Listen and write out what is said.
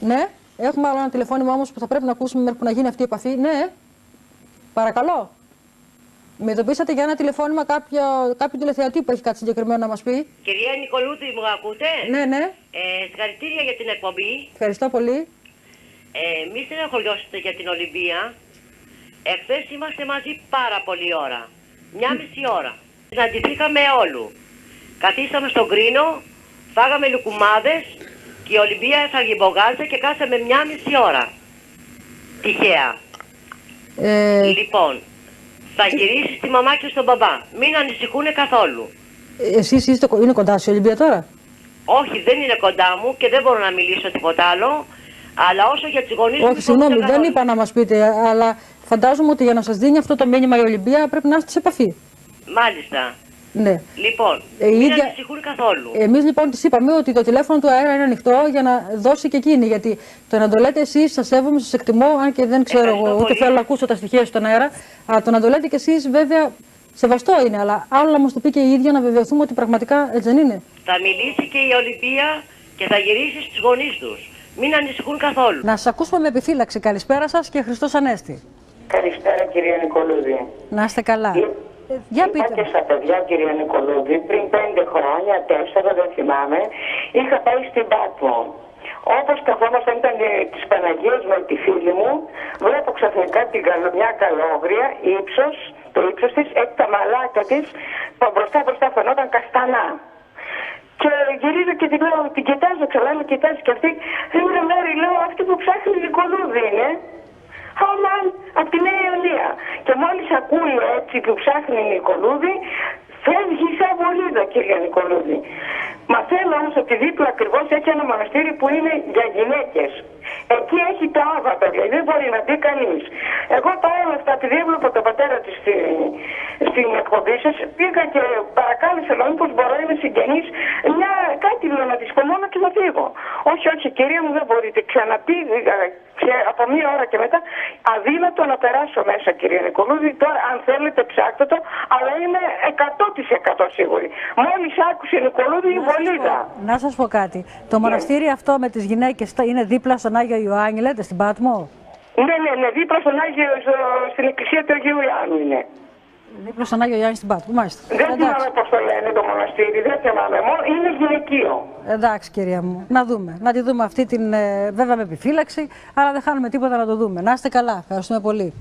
Ναι, έχουμε άλλο ένα τηλεφώνημα όμως που θα πρέπει να ακούσουμε μέχρι που να γίνει αυτή η επαφή. Ναι, παρακαλώ. Με ειδοποιήσατε για ένα τηλεφώνημα κάποιο τηλεθεατή που έχει κάτι συγκεκριμένο να μας πει. Κυρία Νικολούδη, μου ακούτε? Ναι, ναι. Συγχαρητήρια για την εκπομπή. Ευχαριστώ πολύ. Μη στεναχωριώσετε για την Ολυμπία. Εχθές είμαστε μαζί πάρα πολλή ώρα. Μια μισή ώρα. Συναντηθήκαμε όλου. Καθίσαμε στον κρίνο, φάγαμε λουκουμάδες και η Ολυμπία έφαγε μπογάζα και κάσαμε μια μισή ώρα. Τυχαία. Λοιπόν, θα γυρίσει στη μαμά και στον μπαμπά. Μην ανησυχούνε καθόλου. Εσείς είναι κοντά στη Ολυμπία τώρα? Όχι, δεν είναι κοντά μου και δεν μπορώ να μιλήσω τίποτα άλλο. Αλλά όσο για τους γονείς μου... Όχι, συγγνώμη, δεν είπα να μας πείτε, αλλά φαντάζομαι ότι για να σας δίνει αυτό το μήνυμα η Ολυμπία πρέπει να είστε σε επαφή. Μάλιστα. Ναι. Λοιπόν, μην ανησυχούν καθόλου. Εμείς λοιπόν της είπαμε ότι το τηλέφωνο του αέρα είναι ανοιχτό για να δώσει και εκείνη. Γιατί το να το λέτε εσείς, σας σέβομαι, σας εκτιμώ, αν και δεν ξέρω εγώ, ούτε θέλω να ακούσω τα στοιχεία στον αέρα. Αλλά το να το λέτε κι εσείς, βέβαια, σεβαστό είναι. Αλλά άλλο να μας το πει και η ίδια να βεβαιωθούμε ότι πραγματικά έτσι δεν είναι. Θα μιλήσει και η Ολυμπία και θα γυρίσει στους γονείς τους. Μην ανησυχούν καθόλου. Να σας ακούσουμε με επιφύλαξη. Καλησπέρα σας και Χριστός Ανέστη. Καλησπέρα κυρία Νικολούδη. Να είστε καλά. Για πείτε. Είπα και στα παιδιά κυρία Νικολούδη, πριν 5 χρόνια, 4 δεν θυμάμαι, είχα πάει στην Πάτμο. Όπως καθόμασταν, ήταν της Παναγίας με τη φίλη μου, βλέπω ξαφνικά μια καλόγρια, το ύψος της, έτσι τα μαλάκια της, μπροστά φαινόταν καστανά. Και γυρίζω και την λέω, την κοιτάζω ξανά, με κοιτάζει και αυτή, είναι μέρη, λέω, αυτή που ψάχνει η Νικολούδη είναι. Αμάν, από τη Νέα Ιωνία. Και μόλις ακούει έτσι που ψάχνει η Νικολούδη, φεύγει σαν βολίδα, κυρία Νικολούδη. Μαθαίνω όμως ότι δίπλα ακριβώς έχει ένα μοναστήρι που είναι για γυναίκες. Εκεί έχει τα άβατα, δηλαδή δεν μπορεί να μπει κανείς. Εγώ πάω αυτά, επειδή έβλεπα τον πατέρα της στην εκπομπή σας, πήγα και παρακάλεσα λέω πως μπορώ, είμαι συγγενής, κάτι λέω να της πω μόνο και να φύγω. Όχι, κυρία μου δεν μπορείτε, ξαναπεί από μία ώρα και μετά, αδύνατο να περάσω μέσα, κυρία Νικολούδη. Τώρα, αν θέλετε, ψάξτε το, αλλά είμαι 100% σίγουρη. Μόλις άκουσε η Νικολούδη η βολίδα. Να σας πω κάτι. Το μοναστήρι αυτό με τις γυναίκες είναι δίπλα στον Άγιο Ιωάννη, λέτε, στην Πάτμο? Ναι, δίπλα στην εκκλησία του Αγίου Ιωάννου είναι. Δίπλα στον Άγιο Ιωάννη στην Πάτμο, μάλιστα. Δεν θυμάμαι πώς το λένε το μοναστήρι, δεν θυμάμαι. Είναι γυναικείο. Εντάξει, κυρία μου. Να δούμε. Να τη δούμε αυτή την, βέβαια με επιφύλαξη, αλλά δεν χάνουμε τίποτα να το δούμε. Να είστε καλά. Ευχαριστούμε πολύ.